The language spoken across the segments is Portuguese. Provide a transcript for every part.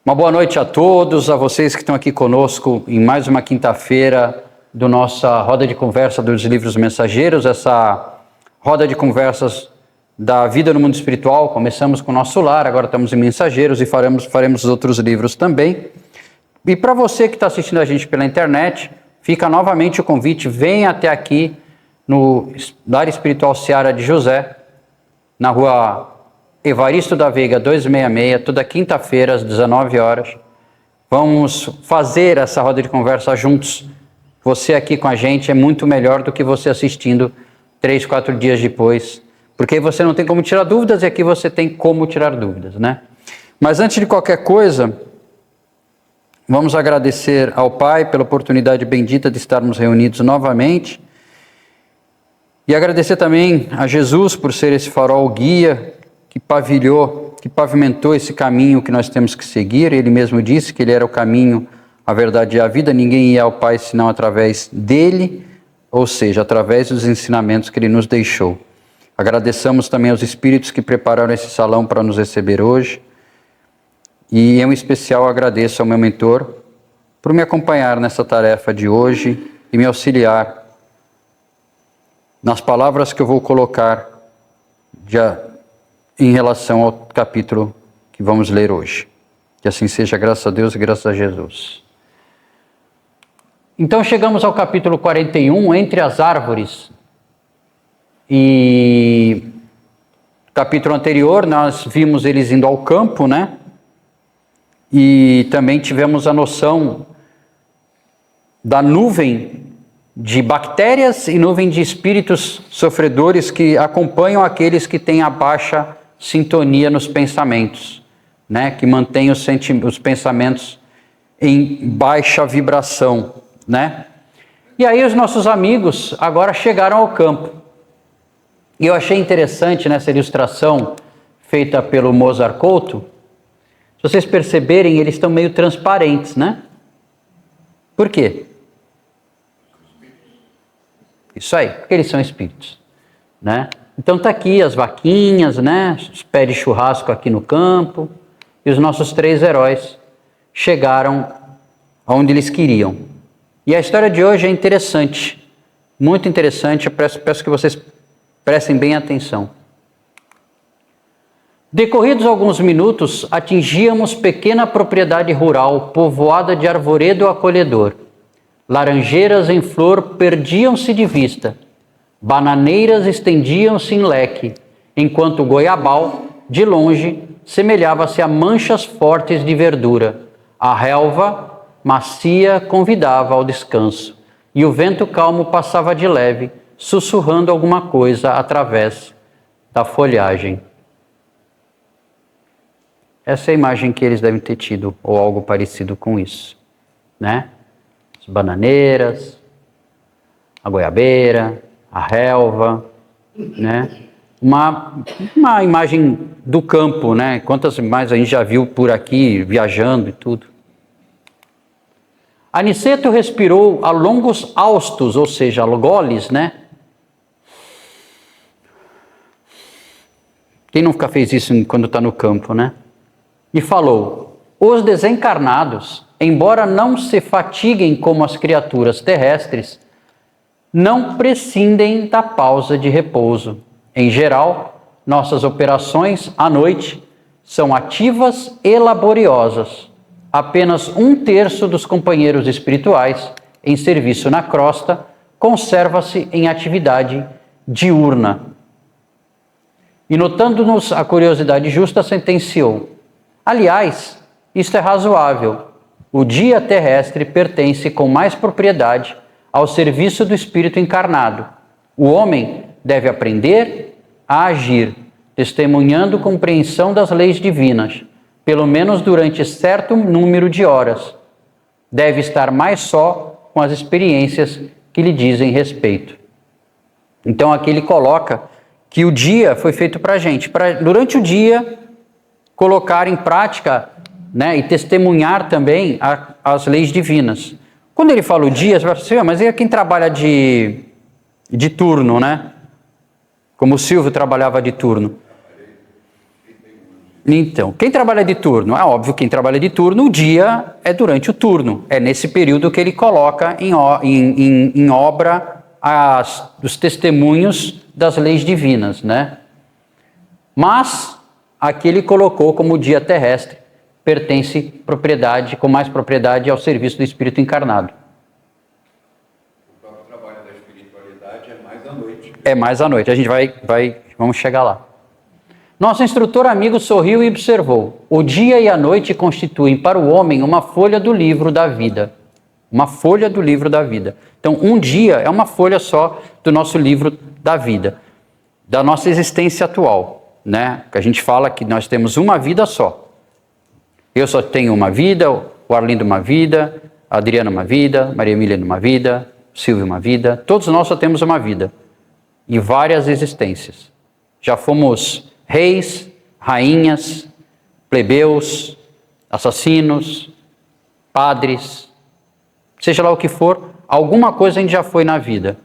Uma boa noite a todos, a vocês que estão aqui conosco em mais uma quinta-feira do nossa roda de conversa dos livros mensageiros, essa roda de conversas da vida no mundo espiritual. Começamos com o Nosso Lar, agora estamos em Mensageiros e faremos outros livros também. E para você que está assistindo a gente pela internet, fica novamente o convite, venha até aqui no Lar Espiritual Seara de José, na rua Evaristo da Veiga 266, toda quinta-feira às 19 horas. Vamos fazer essa roda de conversa juntos. Você aqui com a gente é muito melhor do que você assistindo 3, 4 dias depois, porque você não tem como tirar dúvidas e aqui você tem como tirar dúvidas, né? Mas antes de qualquer coisa, vamos agradecer ao Pai pela oportunidade bendita de estarmos reunidos novamente e agradecer também a Jesus por ser esse farol guia que pavimentou esse caminho que nós temos que seguir. Ele mesmo disse que ele era o caminho, a verdade e a vida. Ninguém ia ao Pai senão através dele, ou seja, através dos ensinamentos que ele nos deixou. Agradecemos também aos espíritos que prepararam esse salão para nos receber hoje. E em especial agradeço ao meu mentor por me acompanhar nessa tarefa de hoje e me auxiliar nas palavras que eu vou colocar em relação ao capítulo que vamos ler hoje. Que assim seja, graças a Deus e graças a Jesus. Então chegamos ao capítulo 41, Entre as Árvores. E capítulo anterior nós vimos eles indo ao campo, né? E também tivemos a noção da nuvem de bactérias e nuvem de espíritos sofredores que acompanham aqueles que têm a baixa sintonia nos pensamentos, né? Que mantém os pensamentos em baixa vibração, né? E aí os nossos amigos agora chegaram ao campo. E eu achei interessante nessa ilustração feita pelo Mozart Couto. Se vocês perceberem, eles estão meio transparentes, né? Por quê? Isso aí, porque eles são espíritos, né? Então tá aqui as vaquinhas, né? Os pés de churrasco aqui no campo. E os nossos 3 heróis chegaram aonde eles queriam. E a história de hoje é interessante, muito interessante. Eu peço que vocês prestem bem atenção. Decorridos alguns minutos, atingíamos pequena propriedade rural povoada de arvoredo acolhedor. Laranjeiras em flor perdiam-se de vista. Bananeiras estendiam-se em leque, enquanto o goiabal, de longe, semelhava-se a manchas fortes de verdura. A relva macia convidava ao descanso, e o vento calmo passava de leve, sussurrando alguma coisa através da folhagem. Essa é a imagem que eles devem ter tido, ou algo parecido com isso, né? As bananeiras, a goiabeira, a relva, né? Uma imagem do campo, né? Quantas imagens a gente já viu por aqui, viajando e tudo. Aniceto respirou a longos haustos, ou seja, goles, né? Quem nunca fez isso quando está no campo, né? E falou: os desencarnados, embora não se fatiguem como as criaturas terrestres, não prescindem da pausa de repouso. Em geral, nossas operações à noite são ativas e laboriosas. Apenas 1/3 dos companheiros espirituais em serviço na crosta conserva-se em atividade diurna. E notando-nos a curiosidade justa, sentenciou: aliás, isto é razoável. O dia terrestre pertence com mais propriedade ao serviço do espírito encarnado. O homem deve aprender a agir, testemunhando compreensão das leis divinas, pelo menos durante certo número de horas. Deve estar mais só com as experiências que lhe dizem respeito. Então aqui ele coloca que o dia foi feito para a gente, para durante o dia colocar em prática, né, e testemunhar também as leis divinas. Quando ele fala o dia, você vai falar assim: mas e quem trabalha de turno, né? Como o Silvio trabalhava de turno. Então, quem trabalha de turno? É óbvio, quem trabalha de turno, o dia é durante o turno. É nesse período que ele coloca em obra os testemunhos das leis divinas, né? Mas aqui ele colocou como dia terrestre, pertence propriedade, com mais propriedade ao serviço do Espírito encarnado. O próprio trabalho da espiritualidade é mais à noite. É mais à noite, a gente vamos chegar lá. Nosso instrutor amigo sorriu e observou: o dia e a noite constituem para o homem uma folha do livro da vida. Uma folha do livro da vida. Então, um dia é uma folha só do nosso livro da vida, da nossa existência atual, né? Que a gente fala que nós temos uma vida só. Eu só tenho uma vida, o Arlindo uma vida, a Adriana uma vida, Maria Emília uma vida, Silvio uma vida. Todos nós só temos uma vida e várias existências. Já fomos reis, rainhas, plebeus, assassinos, padres, seja lá o que for, alguma coisa a gente já foi na vida,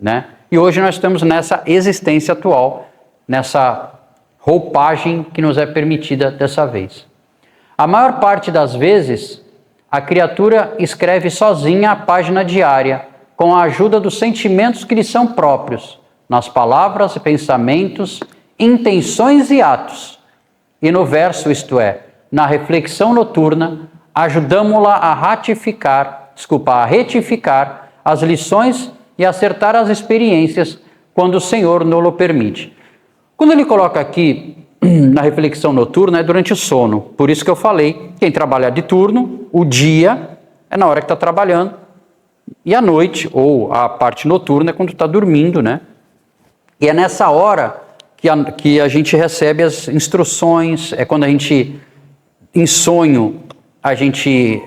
né? E hoje nós estamos nessa existência atual, nessa roupagem que nos é permitida dessa vez. A maior parte das vezes, a criatura escreve sozinha a página diária, com a ajuda dos sentimentos que lhe são próprios, nas palavras e pensamentos, intenções e atos. E no verso, isto é, na reflexão noturna, ajudamo-la a retificar as lições e acertar as experiências quando o Senhor nos permite. Quando ele coloca aqui na reflexão noturna, é durante o sono. Por isso que eu falei, quem trabalha de turno, o dia é na hora que está trabalhando, e a noite, ou a parte noturna, é quando está dormindo, né? E é nessa hora que a gente recebe as instruções, é quando a gente, em sonho, a gente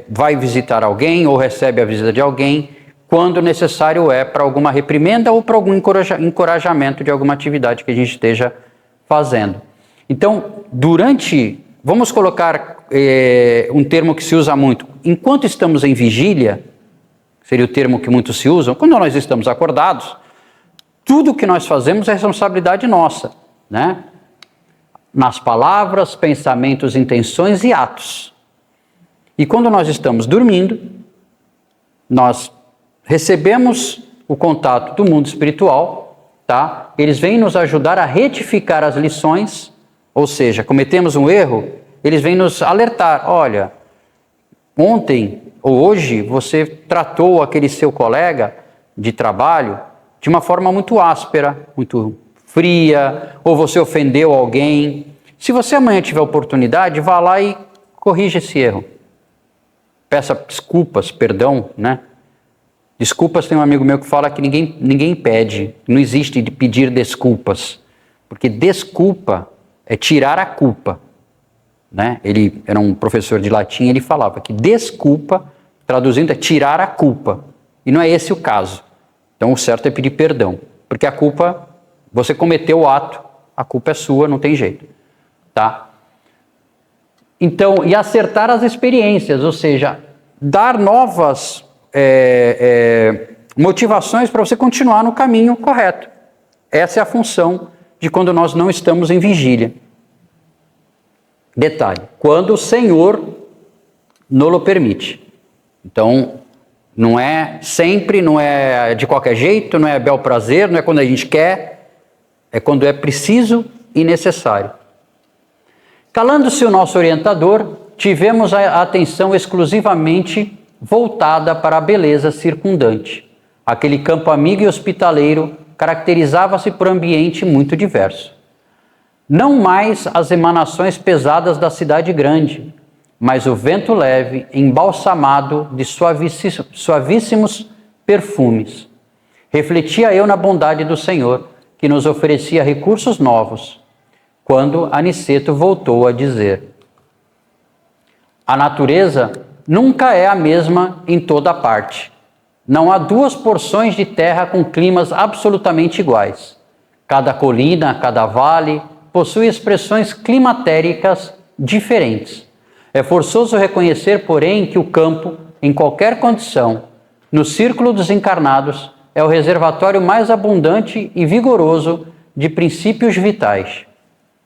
vai visitar alguém ou recebe a visita de alguém, quando necessário é para alguma reprimenda ou para algum encorajamento de alguma atividade que a gente esteja fazendo. Então, vamos colocar um termo que se usa muito, enquanto estamos em vigília, seria o termo que muitos se usam, quando nós estamos acordados, tudo que nós fazemos é responsabilidade nossa, né? Nas palavras, pensamentos, intenções e atos. E quando nós estamos dormindo, nós recebemos o contato do mundo espiritual, tá? Eles vêm nos ajudar a retificar as lições, ou seja, cometemos um erro, eles vêm nos alertar, olha, ontem ou hoje você tratou aquele seu colega de trabalho de uma forma muito áspera, muito fria, ou você ofendeu alguém. Se você amanhã tiver oportunidade, vá lá e corrija esse erro. Peça desculpas, perdão, né? Desculpas, tem um amigo meu que fala que ninguém pede, não existe de pedir desculpas, porque desculpa é tirar a culpa, né? Ele era um professor de latim, ele falava que desculpa, traduzindo, é tirar a culpa, e não é esse o caso. Então o certo é pedir perdão, porque a culpa, você cometeu o ato, a culpa é sua, não tem jeito, tá? Então, e acertar as experiências, ou seja, dar novas motivações para você continuar no caminho correto. Essa é a função de quando nós não estamos em vigília. Detalhe, quando o Senhor nos permite. Então, não é sempre, não é de qualquer jeito, não é bel prazer, não é quando a gente quer, é quando é preciso e necessário. Calando-se o nosso orientador, tivemos a atenção exclusivamente voltada para a beleza circundante. Aquele campo amigo e hospitaleiro caracterizava-se por ambiente muito diverso. Não mais as emanações pesadas da cidade grande, mas o vento leve, embalsamado de suavíssimos perfumes. Refletia eu na bondade do Senhor, que nos oferecia recursos novos, quando Aniceto voltou a dizer: a natureza nunca é a mesma em toda parte. Não há duas porções de terra com climas absolutamente iguais. Cada colina, cada vale, possui expressões climatéricas diferentes. É forçoso reconhecer, porém, que o campo, em qualquer condição, no círculo dos encarnados, é o reservatório mais abundante e vigoroso de princípios vitais.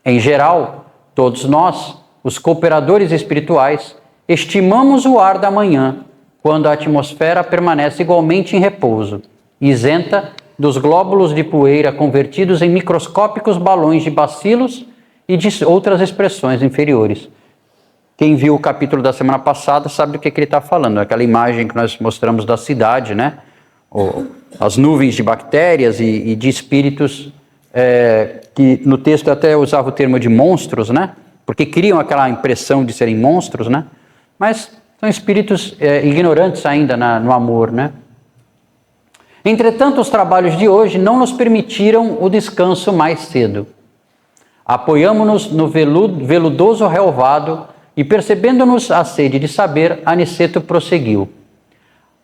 Em geral, Todos nós, os cooperadores espirituais, estimamos o ar da manhã, quando a atmosfera permanece igualmente em repouso, isenta dos glóbulos de poeira convertidos em microscópicos balões de bacilos e de outras expressões inferiores. Quem viu o capítulo da semana passada sabe do que ele está falando, aquela imagem que nós mostramos da cidade, né? As nuvens de bactérias e de espíritos, que no texto até usava o termo de monstros, né? Porque criam aquela impressão de serem monstros, né? Mas são espíritos ignorantes ainda no amor, né? Entretanto, os trabalhos de hoje não nos permitiram o descanso mais cedo. Apoiamo-nos no veludoso relvado e, percebendo-nos a sede de saber, Aniceto prosseguiu.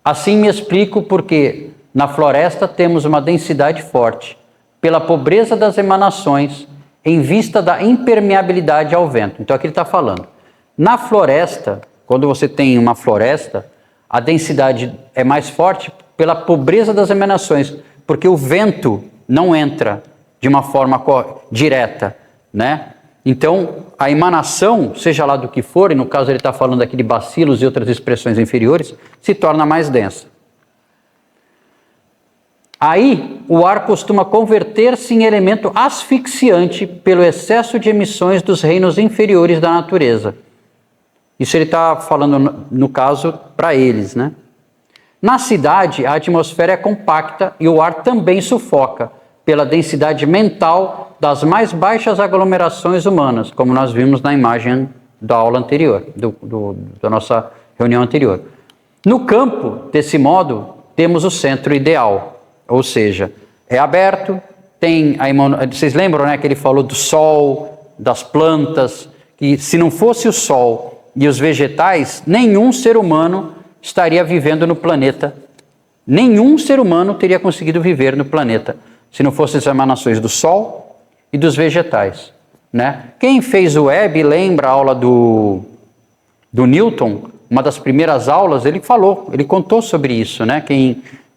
Assim me explico porque na floresta temos uma densidade forte, pela pobreza das emanações, em vista da impermeabilidade ao vento. Então aqui ele está falando. Na floresta, quando você tem uma floresta, a densidade é mais forte pela pobreza das emanações, porque o vento não entra de uma forma direta, né? Então, a emanação, seja lá do que for, e no caso ele está falando aqui de bacilos e outras expressões inferiores, se torna mais densa. Aí, o ar costuma converter-se em elemento asfixiante pelo excesso de emissões dos reinos inferiores da natureza. Isso ele está falando, no caso, para eles, né? Na cidade, a atmosfera é compacta e o ar também sufoca, pela densidade mental das mais baixas aglomerações humanas, como nós vimos na imagem da aula anterior, da nossa reunião anterior. No campo, desse modo, temos o centro ideal, ou seja, é aberto, tem vocês lembram, né, que ele falou do sol, das plantas, que se não fosse o sol e os vegetais, nenhum ser humano estaria vivendo no planeta, nenhum ser humano teria conseguido viver no planeta, se não fossem as emanações do Sol e dos vegetais, né? Quem fez o Web lembra a aula do Newton, uma das primeiras aulas, ele contou sobre isso, né?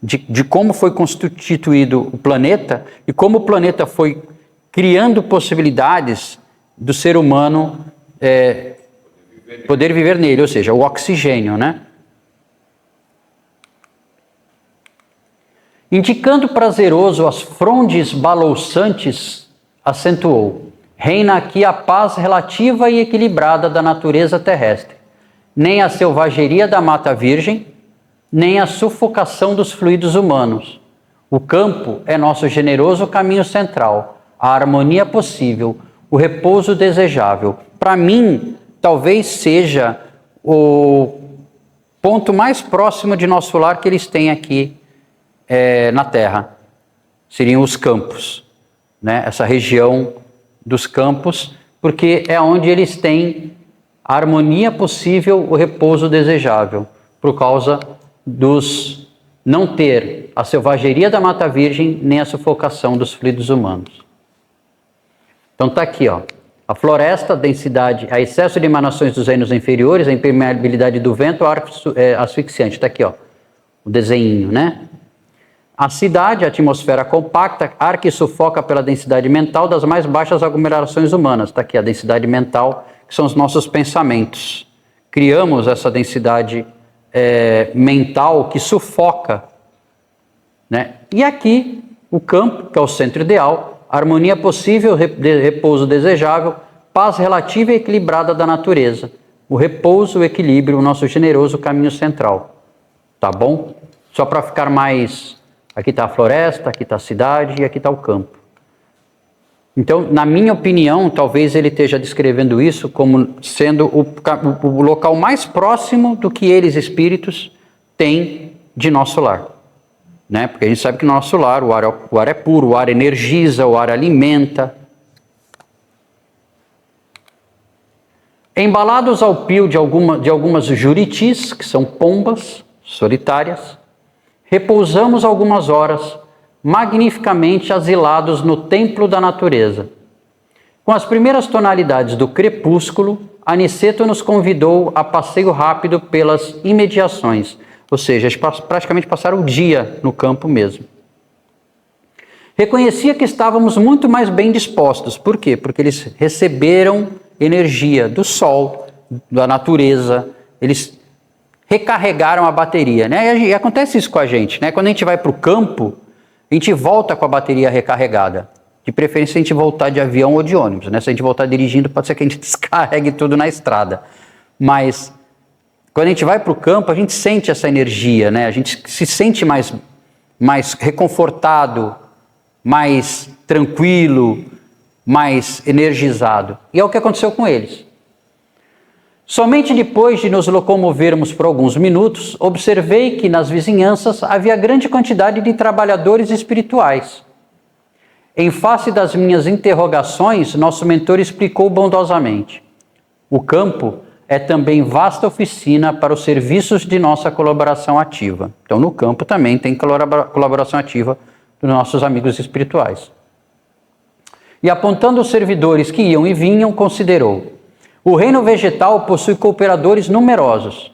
De como foi constituído o planeta e como o planeta foi criando possibilidades do ser humano poder viver nele, ou seja, o oxigênio, né? Indicando prazeroso as frondes balouçantes, acentuou: reina aqui a paz relativa e equilibrada da natureza terrestre. Nem a selvageria da mata virgem, nem a sufocação dos fluidos humanos. O campo é nosso generoso caminho central, a harmonia possível, o repouso desejável. Para mim, talvez seja o ponto mais próximo de nosso lar que eles têm aqui na Terra. Seriam os campos, né? Essa região dos campos, porque é onde eles têm a harmonia possível, o repouso desejável, por causa dos não ter a selvageria da mata virgem, nem a sufocação dos fluidos humanos. Então está aqui, ó. A floresta, a densidade, a excesso de emanações dos reinos inferiores, a impermeabilidade do vento, o ar asfixiante. Está aqui, ó, o desenho, né? A cidade, a atmosfera compacta, ar que sufoca pela densidade mental das mais baixas aglomerações humanas. Está aqui a densidade mental, que são os nossos pensamentos. Criamos essa densidade mental que sufoca, né? E aqui, o campo, que é o centro ideal, harmonia possível, repouso desejável, paz relativa e equilibrada da natureza. O repouso, o equilíbrio, o nosso generoso caminho central. Tá bom? Só para ficar mais... Aqui está a floresta, aqui está a cidade e aqui está o campo. Então, na minha opinião, talvez ele esteja descrevendo isso como sendo o local mais próximo do que eles, espíritos, têm de nosso lar. Né? Porque a gente sabe que no nosso lar o ar é puro, o ar energiza, o ar alimenta. Embalados ao pio de algumas juritis, que são pombas solitárias, repousamos algumas horas, magnificamente asilados no templo da natureza. Com as primeiras tonalidades do crepúsculo, Aniceto nos convidou a passeio rápido pelas imediações, ou seja, praticamente passaram o dia no campo mesmo. Reconhecia que estávamos muito mais bem dispostos. Por quê? Porque eles receberam energia do sol, da natureza. Eles recarregaram a bateria, né? E acontece isso com a gente, né? Quando a gente vai para o campo, a gente volta com a bateria recarregada. De preferência, se a gente voltar de avião ou de ônibus, né? Se a gente voltar dirigindo, pode ser que a gente descarregue tudo na estrada. Mas quando a gente vai para o campo, a gente sente essa energia, né? A gente se sente mais reconfortado, mais tranquilo, mais energizado. E é o que aconteceu com eles. Somente depois de nos locomovermos por alguns minutos, observei que nas vizinhanças havia grande quantidade de trabalhadores espirituais. Em face das minhas interrogações, nosso mentor explicou bondosamente: o campo é também vasta oficina para os serviços de nossa colaboração ativa. Então, no campo também tem colaboração ativa dos nossos amigos espirituais. E apontando os servidores que iam e vinham, considerou: o reino vegetal possui cooperadores numerosos.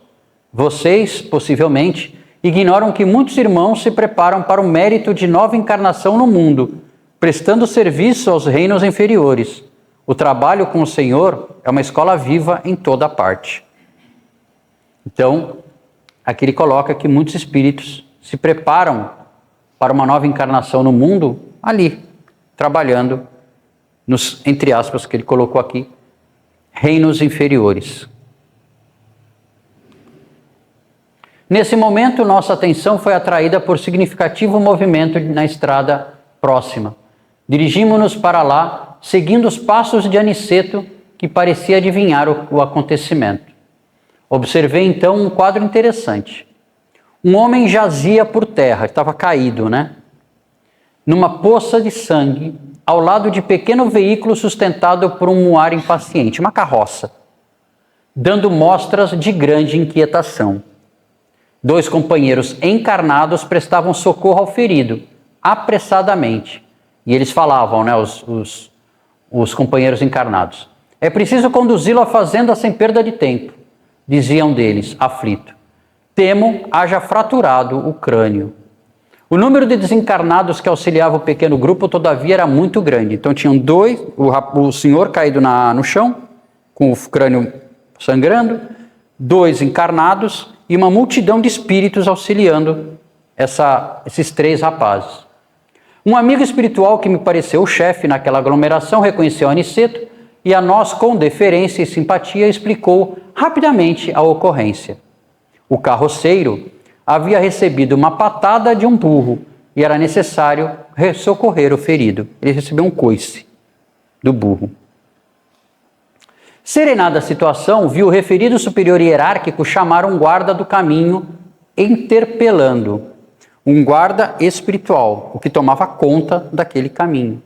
Vocês, possivelmente, ignoram que muitos irmãos se preparam para o mérito de nova encarnação no mundo, prestando serviço aos reinos inferiores. O trabalho com o Senhor é uma escola viva em toda parte. Então, aqui ele coloca que muitos espíritos se preparam para uma nova encarnação no mundo ali, trabalhando nos, entre aspas, que ele colocou aqui, reinos inferiores. Nesse momento, nossa atenção foi atraída por significativo movimento na estrada próxima. Dirigimos-nos para lá, seguindo os passos de Aniceto, que parecia adivinhar o acontecimento. Observei então um quadro interessante. Um homem jazia por terra, estava caído, né? Numa poça de sangue, ao lado de pequeno veículo sustentado por um muar impaciente, uma carroça, dando mostras de grande inquietação. 2 companheiros encarnados prestavam socorro ao ferido, apressadamente. E eles falavam, né, os companheiros encarnados: é preciso conduzi-lo à fazenda sem perda de tempo. Diziam deles, aflito: temo haja fraturado o crânio. O número de desencarnados que auxiliava o pequeno grupo, todavia, era muito grande. Então tinham 2, o senhor caído no chão, com o crânio sangrando, 2 encarnados e uma multidão de espíritos auxiliando esses 3 rapazes. Um amigo espiritual que me pareceu o chefe naquela aglomeração reconheceu Aniceto e a nós, com deferência e simpatia, explicou rapidamente a ocorrência. O carroceiro havia recebido uma patada de um burro e era necessário socorrer o ferido. Ele recebeu um coice do burro. Serenada a situação, viu o referido superior hierárquico chamar um guarda do caminho, interpelando. Um guarda espiritual, o que tomava conta daquele caminho.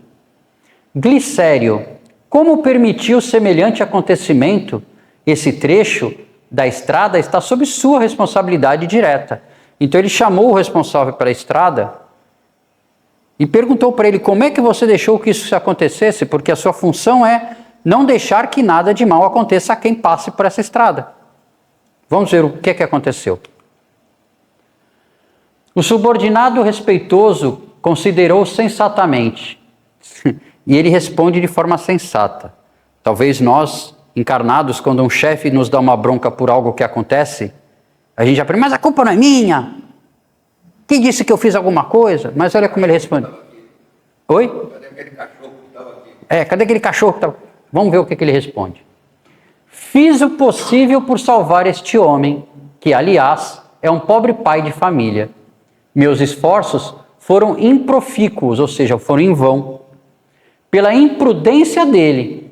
Glicério, como permitiu semelhante acontecimento? Esse trecho da estrada está sob sua responsabilidade direta. Então ele chamou o responsável pela estrada e perguntou para ele: como é que você deixou que isso acontecesse? Porque a sua função é não deixar que nada de mal aconteça a quem passe por essa estrada. Vamos ver o que aconteceu. O subordinado respeitoso considerou sensatamente e ele responde de forma sensata. Talvez nós, encarnados, quando um chefe nos dá uma bronca por algo que acontece, a gente já pensa: mas a culpa não é minha. Quem disse que eu fiz alguma coisa? Mas olha como ele responde. Oi? Cadê aquele cachorro que estava aqui? Cadê aquele cachorro que estava... Vamos ver o que ele responde. Fiz o possível por salvar este homem, que, aliás, é um pobre pai de família. Meus esforços foram improfícuos, ou seja, foram em vão. Pela imprudência dele,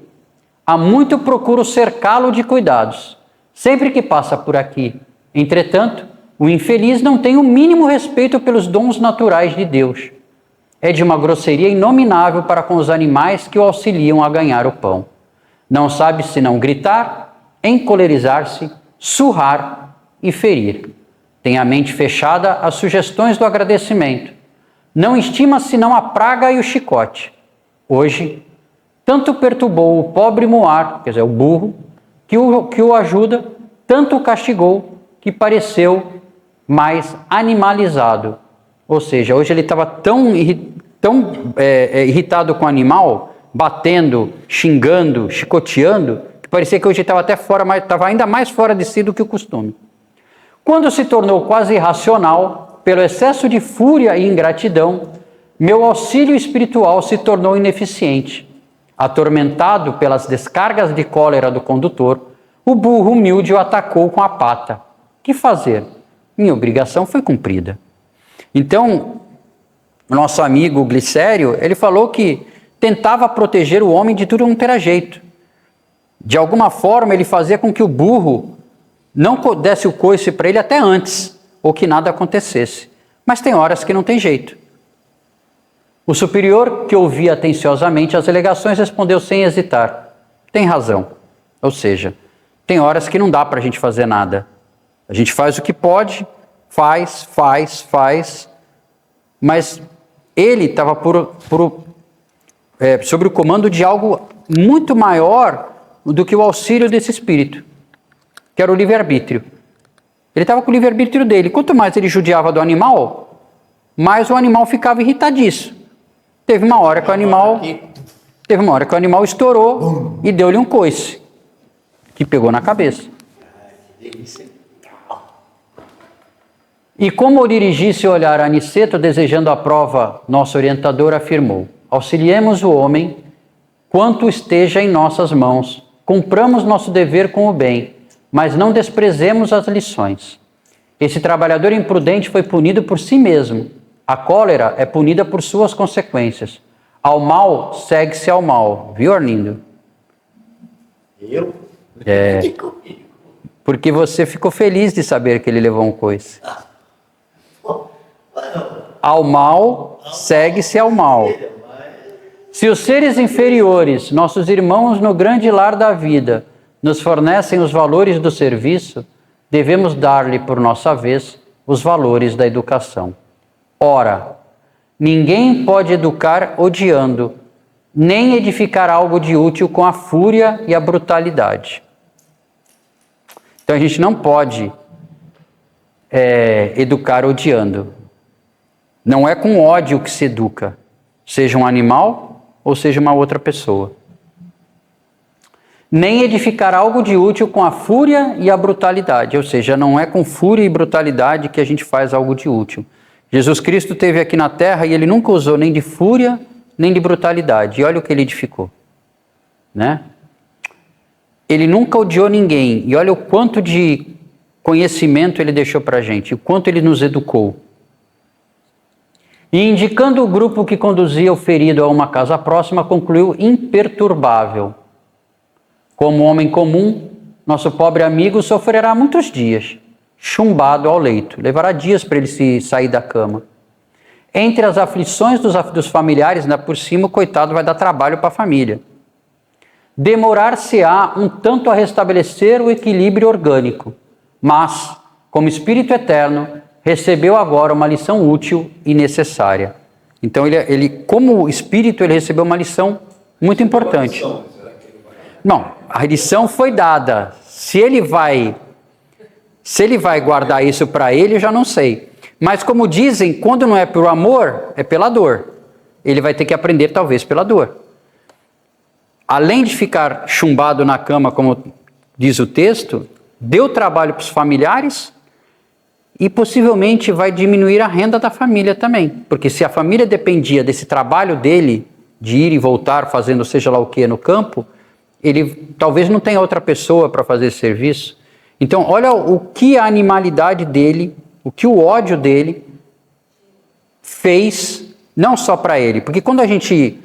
há muito procuro cercá-lo de cuidados, sempre que passa por aqui. Entretanto, o infeliz não tem o mínimo respeito pelos dons naturais de Deus. É de uma grosseria inominável para com os animais que o auxiliam a ganhar o pão. Não sabe senão gritar, encolerizar-se, surrar e ferir. Tem a mente fechada às sugestões do agradecimento. Não estima senão a praga e o chicote. Hoje, tanto perturbou o pobre muar, quer dizer, o burro, que o ajuda, tanto o castigou, que pareceu mais animalizado. Ou seja, hoje ele estava tão irritado com o animal, batendo, xingando, chicoteando, parecia que hoje estava até fora, mas estava ainda mais fora de si do que o costume. Quando se tornou quase irracional, pelo excesso de fúria e ingratidão, meu auxílio espiritual se tornou ineficiente. Atormentado pelas descargas de cólera do condutor, o burro humilde o atacou com a pata. Que fazer? Minha obrigação foi cumprida. Então, nosso amigo Glicério, ele falou que tentava proteger o homem de tudo que não era jeito. De alguma forma, ele fazia com que o burro não desse o coice para ele até antes, ou que nada acontecesse. Mas tem horas que não tem jeito. O superior, que ouvia atenciosamente as alegações, respondeu sem hesitar. Tem razão. Ou seja, tem horas que não dá para a gente fazer nada. A gente faz o que pode, faz, mas ele estava sobre o comando de algo muito maior do que o auxílio desse espírito, que era o livre-arbítrio. Ele estava com o livre-arbítrio dele. Quanto mais ele judiava do animal, mais o animal ficava irritadiço. Teve uma hora que o animal estourou e deu-lhe um coice, que pegou na cabeça. E como o dirigisse o olhar a Aniceto, desejando a prova, nosso orientador afirmou: auxiliemos o homem quanto esteja em nossas mãos, cumpramos nosso dever com o bem, mas não desprezemos as lições. Esse trabalhador imprudente foi punido por si mesmo. A cólera é punida por suas consequências. Ao mal, segue-se ao mal. Viu, Arlindo? Eu? Porque você ficou feliz de saber que ele levou um coice. Ao mal, segue-se ao mal. Se os seres inferiores, nossos irmãos no grande lar da vida, nos fornecem os valores do serviço, devemos dar-lhe, por nossa vez, os valores da educação. Ora, ninguém pode educar odiando, nem edificar algo de útil com a fúria e a brutalidade. Então a gente não pode educar odiando. Não é com ódio que se educa, seja um animal ou seja uma outra pessoa. Nem edificar algo de útil com a fúria e a brutalidade, ou seja, não é com fúria e brutalidade que a gente faz algo de útil. Jesus Cristo esteve aqui na Terra e ele nunca usou nem de fúria, nem de brutalidade. E olha o que ele edificou, né? Ele nunca odiou ninguém. E olha o quanto de conhecimento ele deixou para a gente, o quanto ele nos educou. E indicando o grupo que conduzia o ferido a uma casa próxima, concluiu imperturbável. Como homem comum, nosso pobre amigo sofrerá muitos dias, chumbado ao leito. Levará dias para ele se sair da cama. Entre as aflições dos familiares, ainda por cima, o coitado vai dar trabalho para a família. Demorar-se-á um tanto a restabelecer o equilíbrio orgânico, mas, como espírito eterno, recebeu agora uma lição útil e necessária. Então, ele como espírito, ele recebeu uma lição muito importante. Não, a lição foi dada. Se ele vai guardar isso para ele, eu já não sei. Mas como dizem, quando não é por amor, é pela dor. Ele vai ter que aprender, talvez, pela dor. Além de ficar chumbado na cama, como diz o texto, deu trabalho para os familiares e possivelmente vai diminuir a renda da família também. Porque se a família dependia desse trabalho dele, de ir e voltar fazendo seja lá o que no campo, ele talvez não tenha outra pessoa para fazer esse serviço. Então, olha o que a animalidade dele, o que o ódio dele fez, não só para ele. Porque quando a gente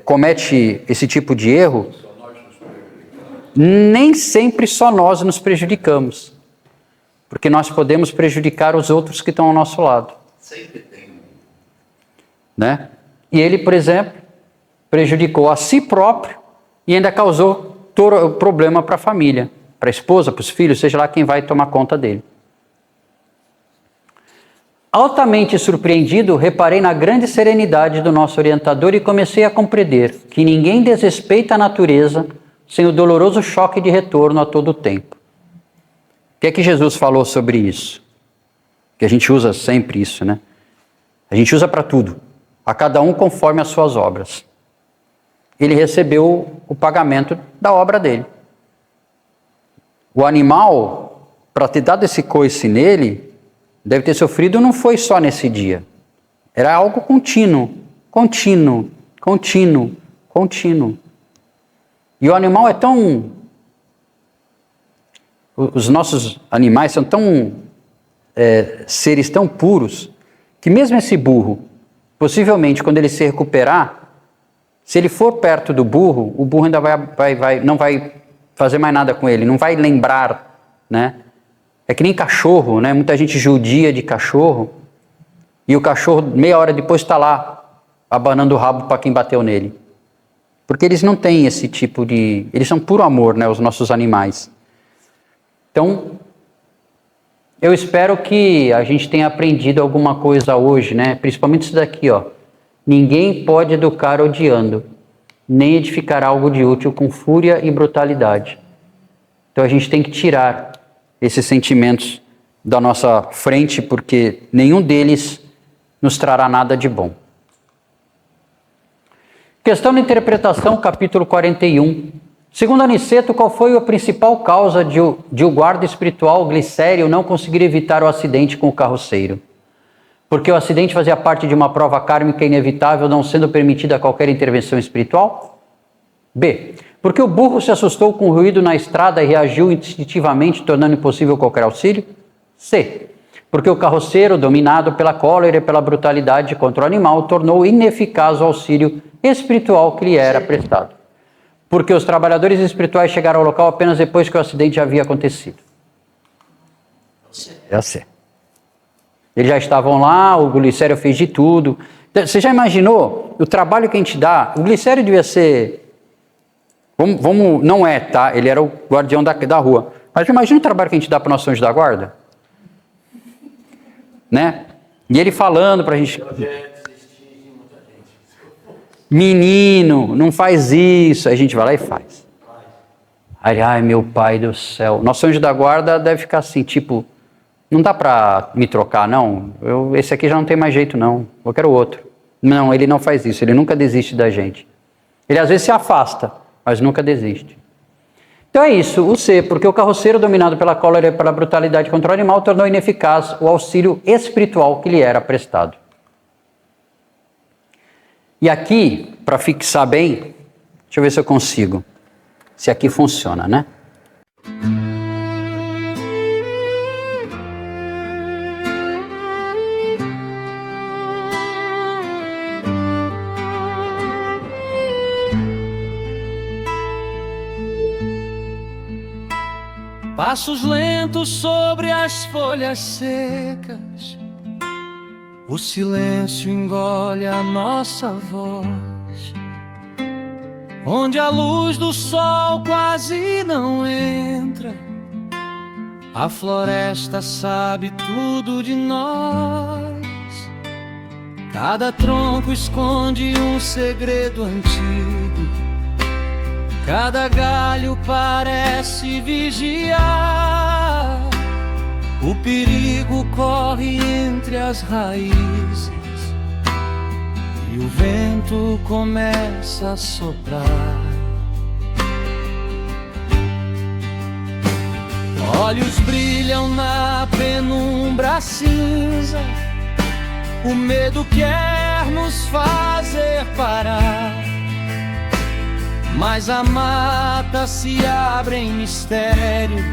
comete esse tipo de erro, nem sempre só nós nos prejudicamos. Porque nós podemos prejudicar os outros que estão ao nosso lado. Sempre tem. Né? E ele, por exemplo, prejudicou a si próprio e ainda causou problema para a família, para a esposa, para os filhos, seja lá quem vai tomar conta dele. Altamente surpreendido, reparei na grande serenidade do nosso orientador e comecei a compreender que ninguém desrespeita a natureza sem o doloroso choque de retorno a todo tempo. O que é que Jesus falou sobre isso? Que a gente usa sempre isso, né? A gente usa para tudo. A cada um conforme as suas obras. ele recebeu o pagamento da obra dele. O animal, para ter dado esse coice nele, deve ter sofrido, não foi só nesse dia. Era algo contínuo. E o animal é tão... Os nossos animais são tão... seres tão puros, que mesmo esse burro, possivelmente quando ele se recuperar, se ele for perto do burro, o burro ainda não vai fazer mais nada com ele, não vai lembrar, né? É que nem cachorro, né? Muita gente judia de cachorro, e o cachorro, meia hora depois, está lá, abanando o rabo para quem bateu nele. Porque eles não têm esse tipo de... Eles são puro amor, né? Os nossos animais. Então, eu espero que a gente tenha aprendido alguma coisa hoje, né? Principalmente isso daqui, ó. Ninguém pode educar odiando, nem edificar algo de útil com fúria e brutalidade. Então a gente tem que tirar esses sentimentos da nossa frente, porque nenhum deles nos trará nada de bom. Questão de interpretação, capítulo 41. Segundo Aniceto, qual foi a principal causa de o guarda espiritual Glicério não conseguir evitar o acidente com o carroceiro? Porque o acidente fazia parte de uma prova kármica inevitável, não sendo permitida qualquer intervenção espiritual? B. Porque o burro se assustou com o ruído na estrada e reagiu instintivamente, tornando impossível qualquer auxílio? C. Porque o carroceiro, dominado pela cólera e pela brutalidade contra o animal, tornou ineficaz o auxílio espiritual que lhe era prestado. Porque os trabalhadores espirituais chegaram ao local apenas depois que o acidente já havia acontecido. É a C. Eles já estavam lá, o Glicério fez de tudo. Você já imaginou o trabalho que a gente dá? O Glicério devia ser... não é, tá? Ele era o guardião da rua. Mas imagina o trabalho que a gente dá para o nosso anjo da guarda. Né? E ele falando para a gente... Menino, não faz isso. Aí a gente vai lá e faz. Ai, meu pai do céu. Nosso anjo da guarda deve ficar assim, tipo... Não dá para me trocar, não. Esse aqui já não tem mais jeito, não. Eu quero outro. Não, ele não faz isso. Ele nunca desiste da gente. Ele às vezes se afasta, mas nunca desiste. Então é isso, o C. Porque o carroceiro, dominado pela cólera e pela brutalidade contra o animal, tornou ineficaz o auxílio espiritual que lhe era prestado. E aqui, para fixar bem, deixa eu ver se eu consigo. Se aqui funciona, né? Passos lentos sobre as folhas secas, o silêncio engole a nossa voz, onde a luz do sol quase não entra, a floresta sabe tudo de nós. Cada tronco esconde um segredo antigo, cada galho parece vigiar. O perigo corre entre as raízes e o vento começa a soprar. Olhos brilham na penumbra cinza, o medo quer nos fazer parar. Mas a mata se abre em mistério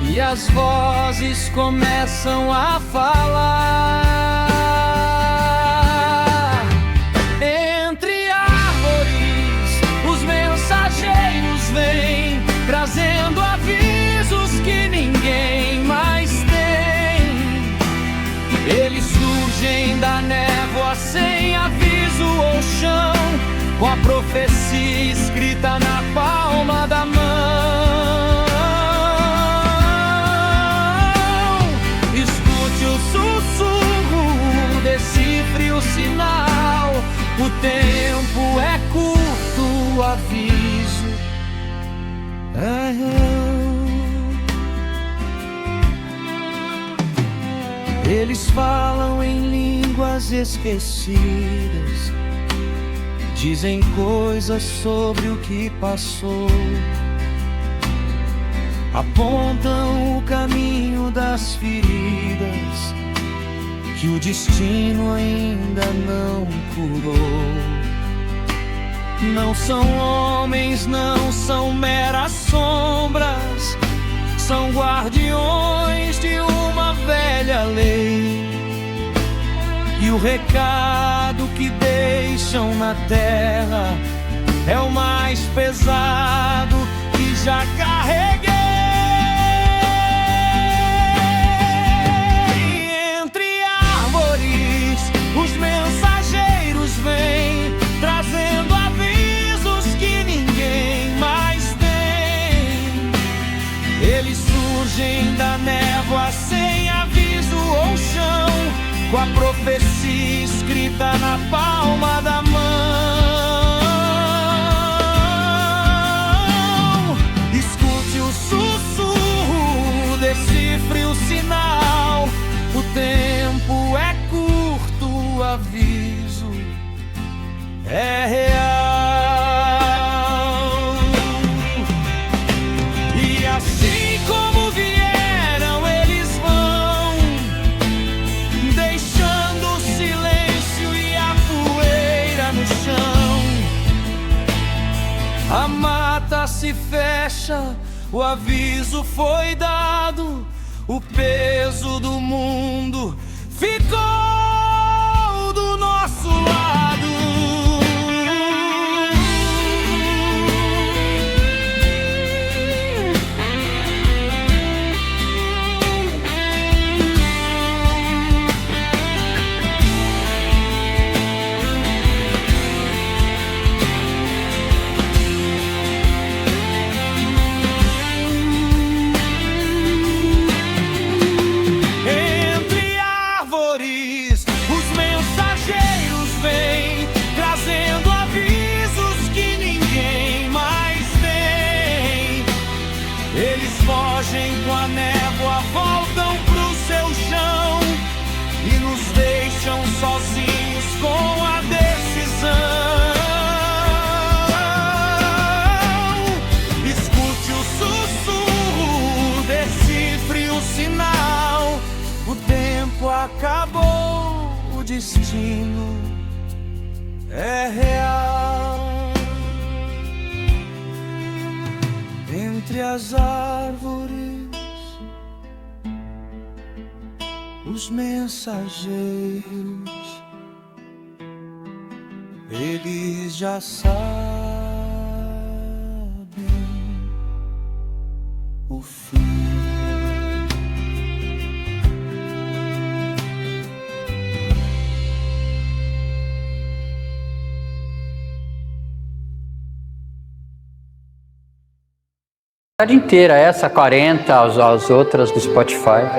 e as vozes começam a falar. Entre árvores, os mensageiros vêm, trazendo avisos que ninguém mais tem. Eles surgem da névoa sem aviso ou chão, com a profecia escrita na palma da mão. Escute o sussurro, decifre o sinal. O tempo é curto, o aviso é real. Eles falam em línguas esquecidas, dizem coisas sobre o que passou, apontam o caminho das feridas que o destino ainda não curou. Não são homens, não são meras sombras, são guardiões de uma velha lei. E o recado que deixam na terra é o mais pesado que já carreguei. Entre árvores, os mensageiros vêm, trazendo avisos que ninguém mais tem. Eles surgem da névoa sem aviso ou chão, com a profecia escrita na palma da mão. Escute o sussurro, decifre o sinal. O tempo é curto, o aviso é real. E assim como vieram, eles vão, deixando o silêncio e a poeira no chão. A mata se fecha, o aviso foi dado, o peso do mundo ficou do nosso lado. Entre árvores, os mensageiros vêm, trazendo avisos que ninguém mais tem. Eles fogem com a névoa, voltam pro seu chão e nos deixam sozinhos com a decisão. Escute o sussurro, decifre o sinal. O tempo acabou, o destino é real. Entre as árvores, os mensageiros, eles já sabem o fim. Inteira, essa 40, as outras do Spotify. A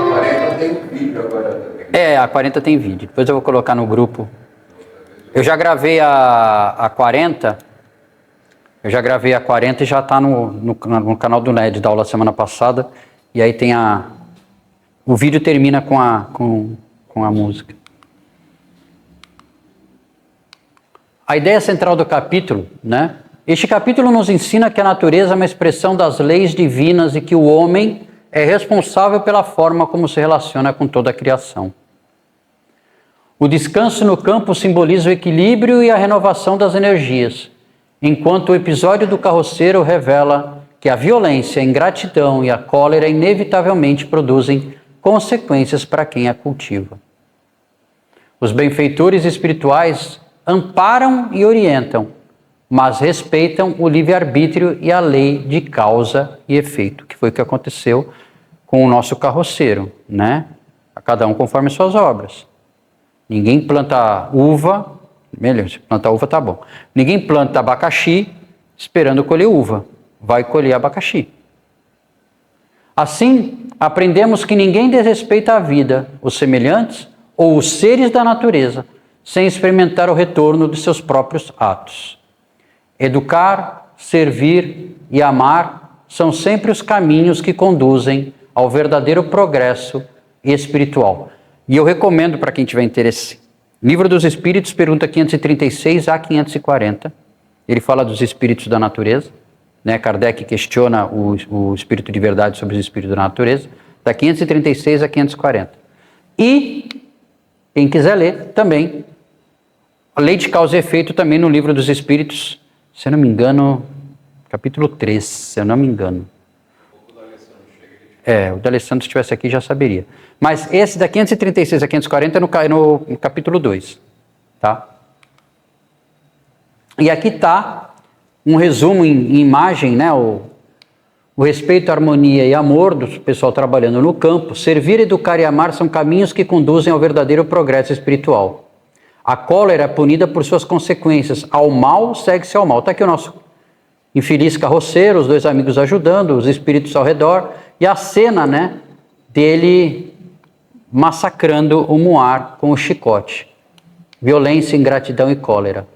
40 tem um vídeo agora também. A 40 tem vídeo, depois eu vou colocar no grupo. Eu já gravei a 40, e já está no canal do Ned da aula semana passada, e aí tem o vídeo termina com a música. A ideia central do capítulo, né? Este capítulo nos ensina que a natureza é uma expressão das leis divinas e que o homem é responsável pela forma como se relaciona com toda a criação. O descanso no campo simboliza o equilíbrio e a renovação das energias, enquanto o episódio do carroceiro revela que a violência, a ingratidão e a cólera inevitavelmente produzem consequências para quem a cultiva. Os benfeitores espirituais amparam e orientam, mas respeitam o livre-arbítrio e a lei de causa e efeito, que foi o que aconteceu com o nosso carroceiro, né? A cada um conforme suas obras. Ninguém planta uva, melhor, se plantar uva tá bom. Ninguém planta abacaxi esperando colher uva, vai colher abacaxi. Assim, aprendemos que ninguém desrespeita a vida, os semelhantes ou os seres da natureza, sem experimentar o retorno de seus próprios atos. Educar, servir e amar são sempre os caminhos que conduzem ao verdadeiro progresso espiritual. E eu recomendo para quem tiver interesse Livro dos Espíritos, pergunta 536 a 540. Ele fala dos espíritos da natureza, né? Kardec questiona o espírito de verdade sobre os espíritos da natureza, da 536 a 540. E, quem quiser ler, também, a Lei de Causa e Efeito, também no Livro dos Espíritos, se eu não me engano, capítulo 3, se eu não me engano. O D'Alessandro, se estivesse aqui, já saberia. Mas esse da 536 a 540 é no capítulo 2. Tá? E aqui está um resumo em imagem, né? O respeito, harmonia e amor do pessoal trabalhando no campo. Servir, educar e amar são caminhos que conduzem ao verdadeiro progresso espiritual. A cólera é punida por suas consequências. Ao mal, segue-se ao mal. Está aqui o nosso infeliz carroceiro, os dois amigos ajudando, os espíritos ao redor. E a cena, né, dele massacrando o Muar com o chicote. Violência, ingratidão e cólera.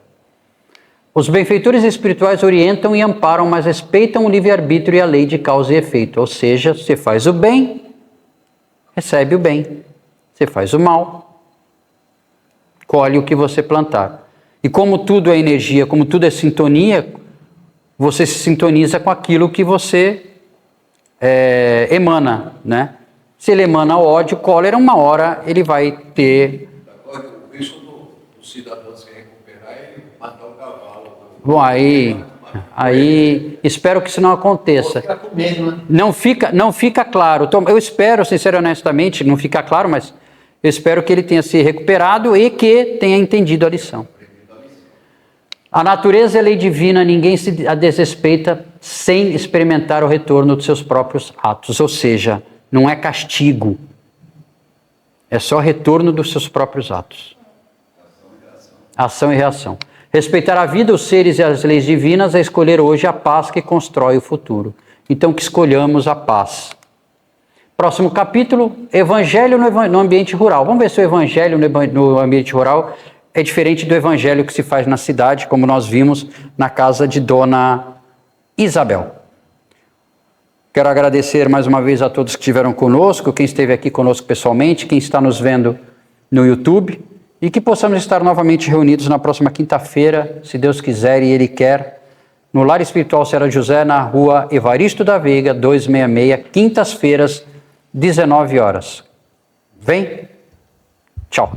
Os benfeitores espirituais orientam e amparam, mas respeitam o livre-arbítrio e a lei de causa e efeito. Ou seja, você faz o bem, recebe o bem. Você faz o mal, colhe o que você plantar. E como tudo é energia, como tudo é sintonia, você se sintoniza com aquilo que você emana, né? Se ele emana ódio, cólera, uma hora ele vai ter... Agora, o risco do cidadão se recuperar é matar o cavalo. Bom, aí espero que isso não aconteça. Não fica claro. Então, eu espero, sinceramente, honestamente, não fica claro, mas eu espero que ele tenha se recuperado e que tenha entendido a lição. A natureza é lei divina, ninguém se a desrespeita sem experimentar o retorno dos seus próprios atos. Ou seja, não é castigo, é só retorno dos seus próprios atos. Ação e reação. Respeitar a vida, os seres e as leis divinas é escolher hoje a paz que constrói o futuro. Então que escolhamos a paz. Próximo capítulo, Evangelho no ambiente rural. Vamos ver se o Evangelho no ambiente rural é diferente do Evangelho que se faz na cidade, como nós vimos na casa de Dona Isabel. Quero agradecer mais uma vez a todos que estiveram conosco, quem esteve aqui conosco pessoalmente, quem está nos vendo no YouTube, e que possamos estar novamente reunidos na próxima quinta-feira, se Deus quiser e Ele quer, no Lar Espiritual Serra José, na rua Evaristo da Veiga, 266, quintas-feiras, 19 horas. Vem? Tchau.